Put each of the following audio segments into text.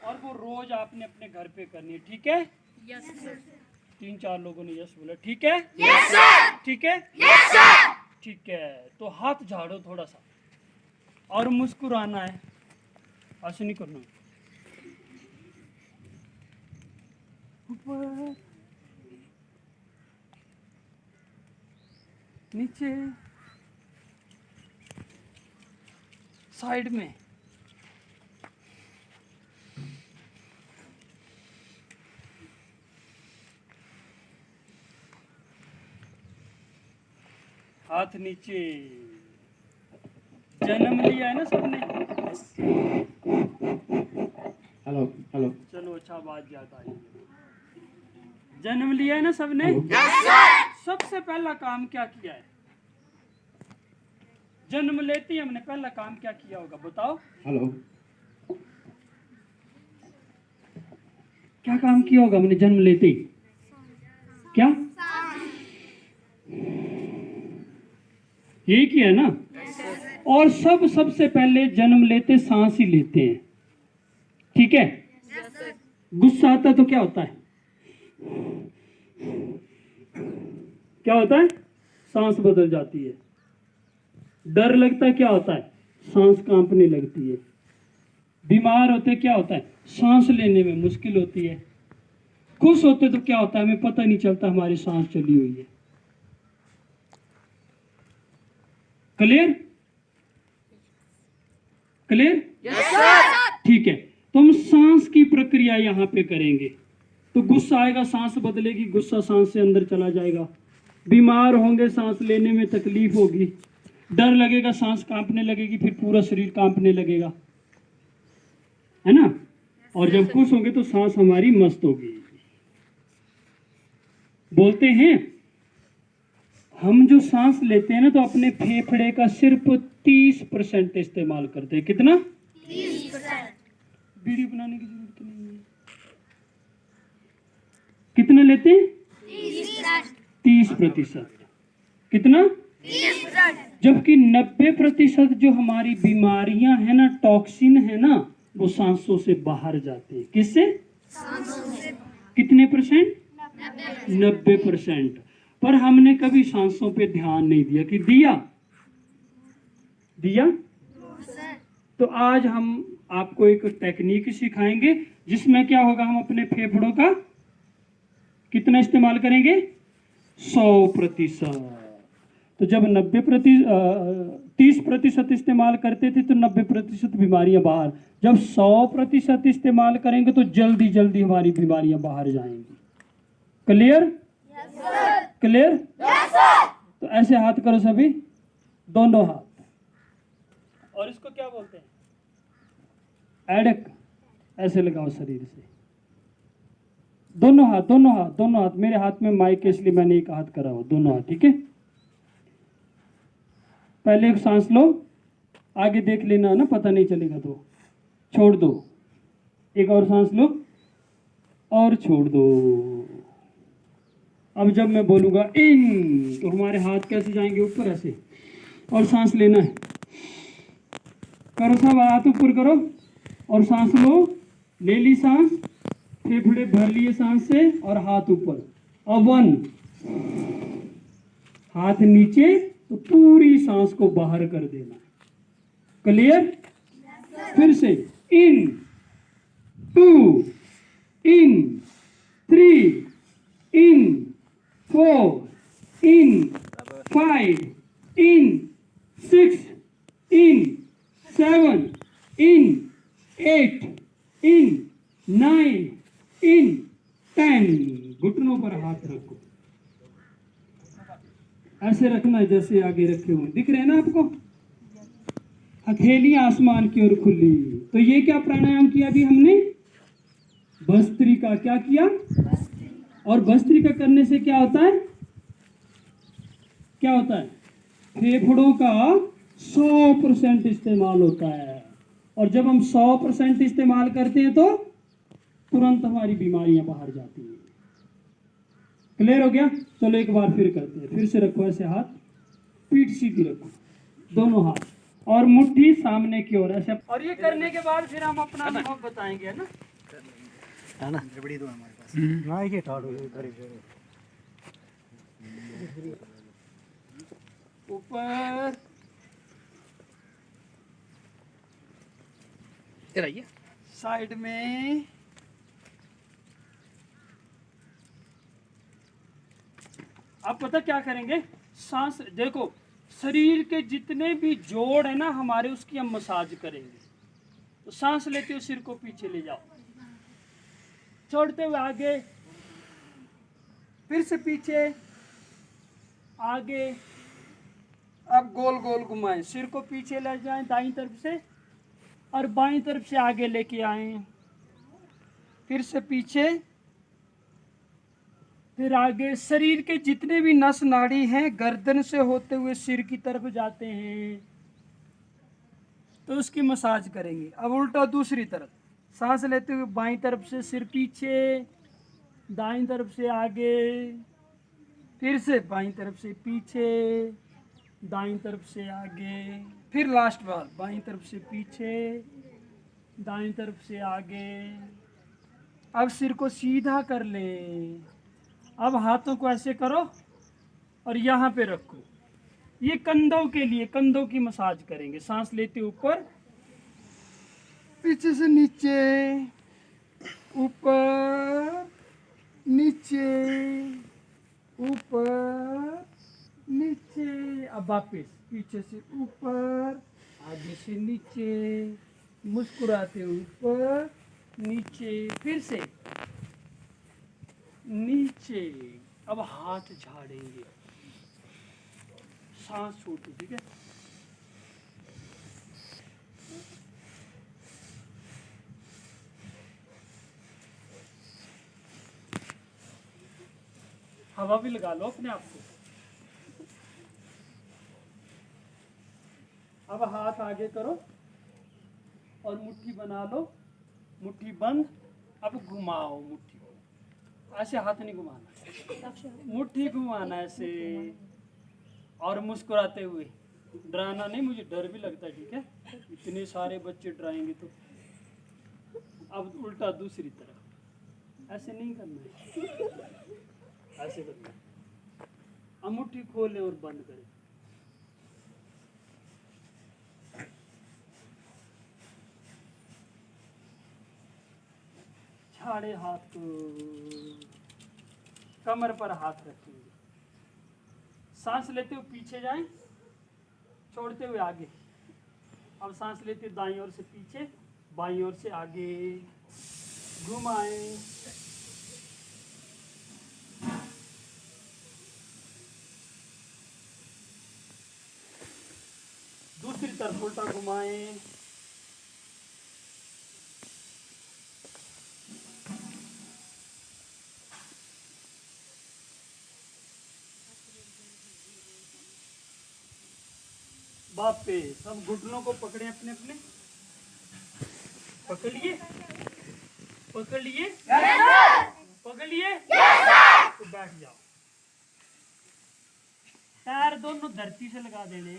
और वो रोज आपने अपने घर पे करनी है, ठीक है? Yes sir. 3-4 लोगों ने यस बोला, ठीक है? Yes sir. ठीक है? Yes sir. ठीक है, तो हाथ झाड़ो थोड़ा सा और मुस्कुराना है, ऐसे नहीं करना। ऊपर नीचे साइड में, हाथ नीचे। जन्म लिया है ना सबने? Hello hello. चलो अच्छा, बात याद आई। जन्म लिया है ना सबने? Yes sir. सबसे पहला काम क्या किया है? जन्म लेते ही हमने पहला काम क्या किया होगा, बताओ? हेलो। क्या काम किया होगा हमने जन्म लेते ही? क्या यही किया है ना? और सबसे पहले जन्म लेते सांस ही लेते हैं, ठीक है? गुस्सा आता है तो क्या होता है? क्या होता है? सांस बदल जाती है। डर लगता है, क्या होता है? सांस कांपने लगती है। बीमार होते क्या होता है? सांस लेने में मुश्किल होती है। खुश होते तो क्या होता है? हमें पता नहीं चलता हमारी सांस चली हुई है। क्लियर? क्लियर? Yes sir. ठीक है, तो हम सांस की प्रक्रिया यहाँ पे करेंगे। तो गुस्सा आएगा, सांस बदलेगी, गुस्सा सांस से अंदर चला जाएगा। बीमार होंगे, सांस लेने में तकलीफ होगी। डर लगेगा, सांस कांपने लगेगी, फिर पूरा शरीर कांपने लगेगा, है ना? और जब खुश होंगे तो सांस हमारी मस्त होगी। बोलते हैं हम जो सांस लेते हैं ना, तो अपने फेफड़े का सिर्फ 30% इस्तेमाल करते हैं। कितना? 30%। वीडियो बनाने की जरूरत नहीं है। कितना लेते हैं? 30%। कितना? 30%। जबकि 90% जो हमारी बीमारियां है ना, टॉक्सिन है ना, वो सांसों से बाहर जाते हैं। किससे? कितने परसेंट? 90%। पर हमने कभी सांसों पे ध्यान नहीं दिया कि दिया। तो आज हम आपको एक टेक्निक सिखाएंगे जिसमें क्या होगा, हम अपने फेफड़ों का कितना इस्तेमाल करेंगे? 100%। तो जब 30% इस्तेमाल करते थे तो 90% बीमारियां बाहर। जब 100% इस्तेमाल करेंगे तो जल्दी जल्दी हमारी बीमारियां बाहर जाएंगी। क्लियर? क्लियर? तो ऐसे हाथ करो सभी, दोनों हाथ। और इसको क्या बोलते हैं? एडक। ऐसे लगाओ शरीर से, दोनों हाथ। मेरे हाथ में माइक है इसलिए मैंने एक हाथ करा हुआ, दोनों हाथ, ठीक है? पहले एक सांस लो, आगे देख लेना ना, पता नहीं चलेगा तो छोड़ दो। एक और सांस लो और छोड़ दो। अब जब मैं बोलूंगा इन, तो हमारे हाथ कैसे जाएंगे? ऊपर ऐसे। और सांस लेना है, करो सब, हाथ ऊपर करो और सांस लो। ले ली सांस, फेफड़े भर लिए सांस से और हाथ ऊपर। और 1, हाथ नीचे, तो पूरी सांस को बाहर कर देना। क्लियर? फिर से इन 2, इन 3, इन 4, इन 5, इन 6, इन 7, इन 8, इन 9, इन 10। घुटनों पर हाथ रखो, ऐसे रखना है जैसे आगे रखे हुए दिख रहे हैं ना आपको। हथेली आसमान की ओर खुली। तो ये क्या प्राणायाम किया अभी हमने? भस्त्रिका। क्या किया? और भस्त्रिका करने से क्या होता है? क्या होता है? फेफड़ों का 100% इस्तेमाल होता है। और जब हम 100% इस्तेमाल करते हैं तो तुरंत हमारी बीमारियां बाहर जाती हैं। क्लियर हो गया? चलो एक बार फिर करते हैं। फिर से रखो ऐसे हाथ, पीठ सीधी रखो, दोनों हाथ, और मुट्ठी सामने की ओर ऐसे। और ये करने के बाद फिर हम अपना अनुभव बताएंगे, है ना? है ना बड़ी दो हमारे पास ना ये ठाड़ो ये खड़ी ऊपर इधर आइए साइड में, आप पता क्या करेंगे, सांस देखो, शरीर के जितने भी जोड़ है ना हमारे, उसकी हम मसाज करेंगे। तो सांस लेते हुए सिर को पीछे ले जाओ, छोड़ते हुए आगे, फिर से पीछे, आगे। अब गोल गोल घुमाएं, सिर को पीछे ले जाएं दाईं तरफ से और बाईं तरफ से आगे लेके आए, फिर से पीछे, फिर आगे। शरीर के जितने भी नस नाड़ी हैं गर्दन से होते हुए सिर की तरफ जाते हैं, तो उसकी मसाज करेंगे। अब उल्टा दूसरी तरफ, सांस लेते हुए बाईं तरफ से सिर पीछे, दाईं तरफ से आगे, फिर से बाईं तरफ से पीछे, दाईं तरफ से आगे, फिर लास्ट बार बाईं तरफ से पीछे, दाईं तरफ से आगे। अब सिर को सीधा कर लें। अब हाथों को ऐसे करो और यहाँ पे रखो। ये कंधों के लिए, कंधों की मसाज करेंगे। सांस लेते ऊपर, पीछे से नीचे, ऊपर नीचे, ऊपर नीचे। अब वापिस पीछे से ऊपर, आगे से नीचे, मुस्कुराते ऊपर नीचे, फिर से नीचे। अब हाथ झाड़ेंगे, सांस छोड़ो, ठीक है। हवा भी लगा लो अपने आप को। अब हाथ आगे करो और मुट्ठी बना लो, मुट्ठी बंद। अब घुमाओ मुट्ठी को, ऐसे हाथ नहीं घुमाना, मुट्ठी घुमाना ऐसे, और मुस्कुराते हुए। डराना नहीं, मुझे डर भी लगता है, ठीक है। इतने सारे बच्चे डराएंगे तो। अब उल्टा दूसरी तरफ, ऐसे नहीं करना है, ऐसे करना है। अब मुट्ठी खोलें और बंद करें। झाड़े हाथ को, कमर पर हाथ रखेंगे। सांस लेते हुए पीछे जाएं, छोड़ते हुए आगे। अब सांस लेते दाईं ओर से पीछे, बाईं ओर से आगे, घुमाएं। दूसरी तरफ उल्टा घुमाएं। बापे, सब घुटनों को पकड़े अपने अपने, पकड़ लिए, पकड़ लिए, पकड़ लिए, तो बैठ जाओ। पैर दोनों धरती से लगा देने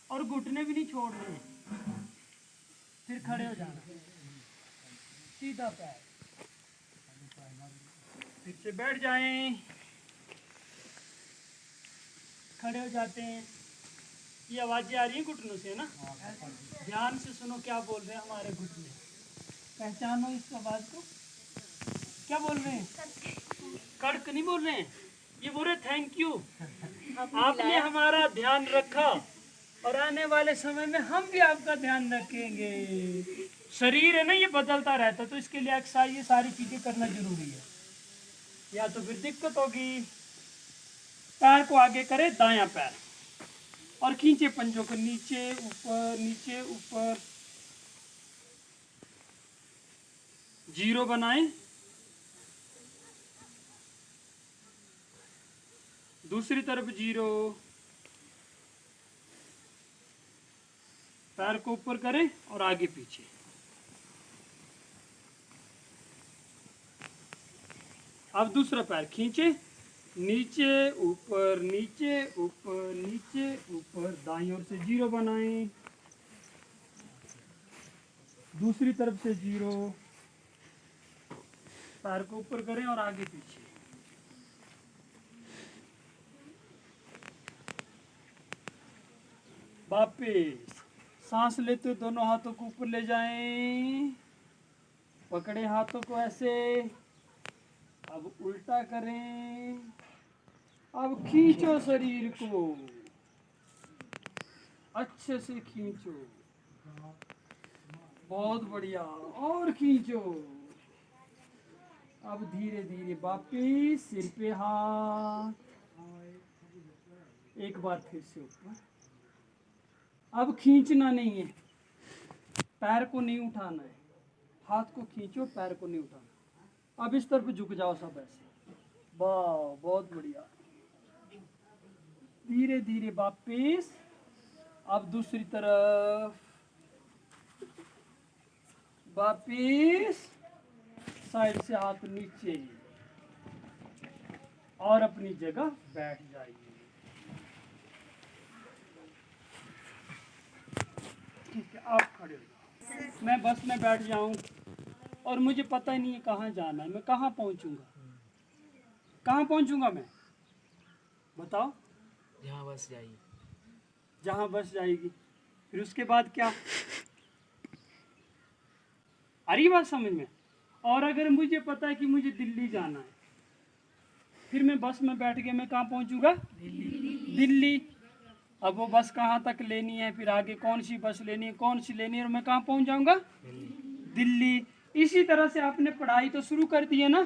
और घुटने भी नहीं छोड़ने। फिर खड़े हो जाना, सीधा पैर, फिर से बैठ जाएं, खड़े हो जाते हैं। ये आवाजें आ रही हैं घुटनों से ना, ध्यान से सुनो क्या बोल रहे हैं हमारे घुटने। पहचानो इस आवाज को, क्या बोल रहे हैं? कड़क नहीं बोल रहे हैं, ये बोल रहे थैंक यू, आपने हमारा ध्यान रखा और आने वाले समय में हम भी आपका ध्यान रखेंगे। शरीर है ना, ये बदलता रहता है, तो इसके लिए एक्सरसाइज, ये सारी चीजें करना जरूरी है, या तो फिर दिक्कत होगी। पैर को आगे करे, दायां पैर, और खींचे पंजों को नीचे ऊपर, नीचे ऊपर। जीरो बनाएं, दूसरी तरफ जीरो। पैर को ऊपर करें और आगे पीछे। अब दूसरा पैर खींचे, नीचे ऊपर, नीचे ऊपर, नीचे ऊपर। दाईं ओर से जीरो बनाएं, दूसरी तरफ से जीरो। पैर को ऊपर करें और आगे पीछे। वापिस सांस लेते हुए दोनों हाथों को ऊपर ले जाएं, पकड़े हाथों को ऐसे, अब उल्टा करें, अब खींचो शरीर को, अच्छे से खींचो, बहुत बढ़िया, और खींचो। अब धीरे धीरे वापिस सिर पे हाथ, एक बार फिर से ऊपर। अब खींचना नहीं है, पैर को नहीं उठाना है, हाथ को खींचो, पैर को नहीं उठाना। अब इस तरफ झुक जाओ सब ऐसे, वाह बहुत बढ़िया। धीरे धीरे वापिस, अब दूसरी तरफ वापिस, साइड से हाथ नीचे, और अपनी जगह बैठ जाइए। ठीक है, आप खड़े हो जाओ। मैं बस में बैठ जाऊं और मुझे पता ही नहीं है कहाँ जाना है, मैं कहाँ पहुंचूंगा, कहाँ पहुंचूंगा मैं, बताओ। जहाँ बस जाइए, जहाँ बस जाएगी, फिर उसके बाद क्या, आ रही बात समझ में। और अगर मुझे पता है कि मुझे दिल्ली जाना है, फिर मैं बस में बैठ के मैं कहाँ पहुंचूंगा, दिल्ली। अब वो बस कहाँ तक लेनी है, फिर आगे कौन सी बस लेनी है, कौन सी लेनी है, और मैं कहाँ पहुंच जाऊंगा, दिल्ली। इसी तरह से आपने पढ़ाई तो शुरू कर दी है ना,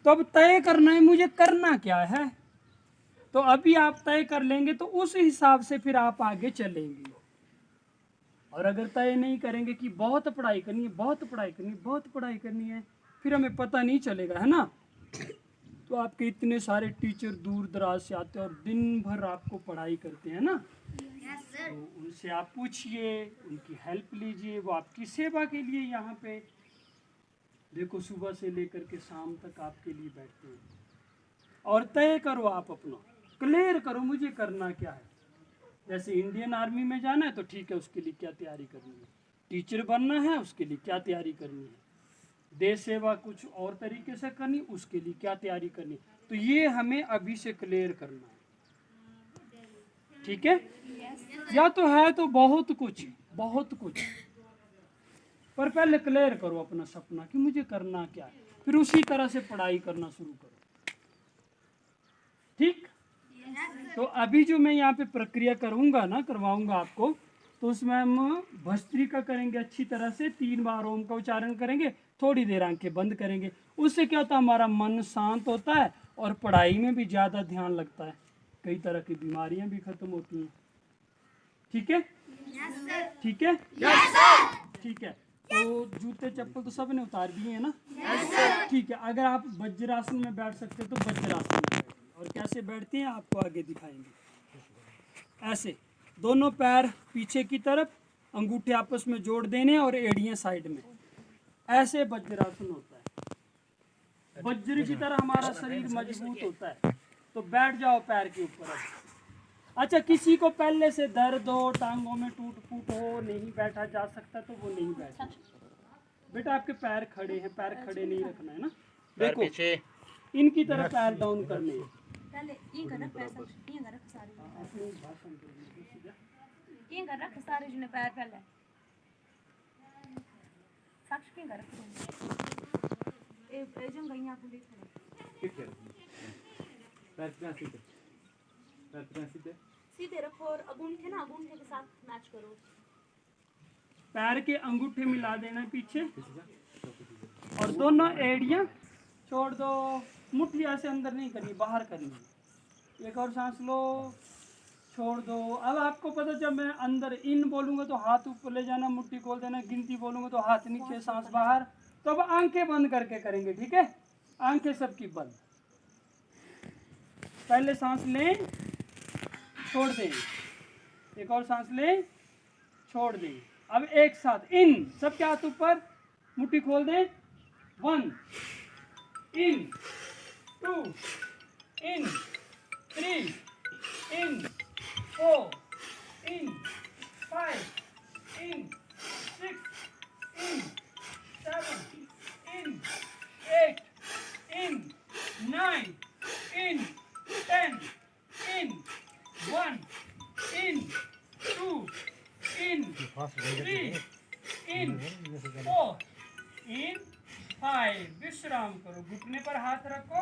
तो अब तय करना है मुझे करना क्या है। तो अभी आप तय कर लेंगे तो उस हिसाब से फिर आप आगे चलेंगे। और अगर तय नहीं करेंगे कि बहुत पढ़ाई करनी है, बहुत पढ़ाई करनी है, बहुत पढ़ाई करनी है, फिर हमें पता नहीं चलेगा, है ना। तो आपके इतने सारे टीचर दूर दराज से आते हैं और दिन भर आपको पढ़ाई करते हैं ना, तो उनसे आप पूछिए, उनकी हेल्प लीजिए, वो आपकी सेवा के लिए यहाँ पे देखो सुबह से लेकर के शाम तक आपके लिए बैठते हैं। और तय करो, आप अपना क्लियर करो मुझे करना क्या है। जैसे इंडियन आर्मी में जाना है तो ठीक है, उसके लिए क्या तैयारी करनी है, टीचर बनना है उसके लिए क्या तैयारी करनी है, देश सेवा कुछ और तरीके से करनी उसके लिए क्या तैयारी करनी, तो ये हमें अभी से क्लियर करना है, ठीक है। या तो है तो बहुत कुछ, बहुत कुछ, पर पहले क्लियर करो अपना सपना कि मुझे करना क्या है, फिर उसी तरह से पढ़ाई करना शुरू करो, ठीक। तो अभी जो मैं यहाँ पे प्रक्रिया करूँगा ना, करवाऊँगा आपको, तो उसमें हम भस्त्रिका करेंगे अच्छी तरह से, 3 बार ओम का उच्चारण करेंगे, थोड़ी देर आंखें बंद करेंगे। उससे क्या होता है, हमारा मन शांत होता है और पढ़ाई में भी ज़्यादा ध्यान लगता है, कई तरह की बीमारियां भी खत्म होती हैं, ठीक है। ठीक है, ठीक है। तो जूते चप्पल तो सबने उतार दिए हैं ना, ठीक है। अगर आप वज्रासन में बैठ सकते तो वज्रासन में बैठिए, और कैसे बैठते हैं आपको आगे दिखाएंगे। ऐसे दोनों पैर पीछे की तरफ, अंगूठे आपस में जोड़ देने और एड़ियां साइड में, ऐसे वज्रासन होता है। वज्र की तरह हमारा शरीर मजबूत होता है। तो बैठ जाओ पैर के ऊपर। अच्छा, किसी को पहले से दर्द हो, टांगों में टूट फूट हो, नहीं बैठा जा सकता तो वो नहीं बैठा। बेटा आपके पैर खड़े हैं, पैर खड़े नहीं रखना है ना, देखो इनकी तरफ पैर डाउन करने हैं। पहले ये कर रख पैसा, ये कर रख सारे, अपनी भाषण करने सीधा ये कर रख सारे जने पैर पहले साक्ष के कर रख ए जन गई आप देख ठीक है। पैर सीधे, पैर सीधे, सीधे रखो और अंगूठे ना अंगूठे के साथ मैच करो। पैर के अंगूठे मिला देना पीछे, और दोनों एड़ियां छोड़ दो, मुट्ठी ऐसे अंदर नहीं करनी, बाहर करनी है। एक और सांस लो, छोड़ दो। अब आपको पता, जब मैं अंदर इन बोलूंगा तो हाथ ऊपर ले जाना, मुट्ठी खोल देना, गिनती बोलूंगा तो हाथ नीचे, सांस बाहर। तो अब आंखें बंद करके करेंगे, ठीक है। आंखें सबकी बंद, पहले सांस लें, छोड़ दें, एक और सांस लें, छोड़ दें। अब एक साथ इन, सबके हाथ ऊपर, मुट्ठी खोल दें, 1 इन, 2 इन, 3 इन, 4 इन, 5 इन, 6 इन, 7 इन, 3 इन 4 इन 5 विश्राम करो, घुटने पर हाथ रखो,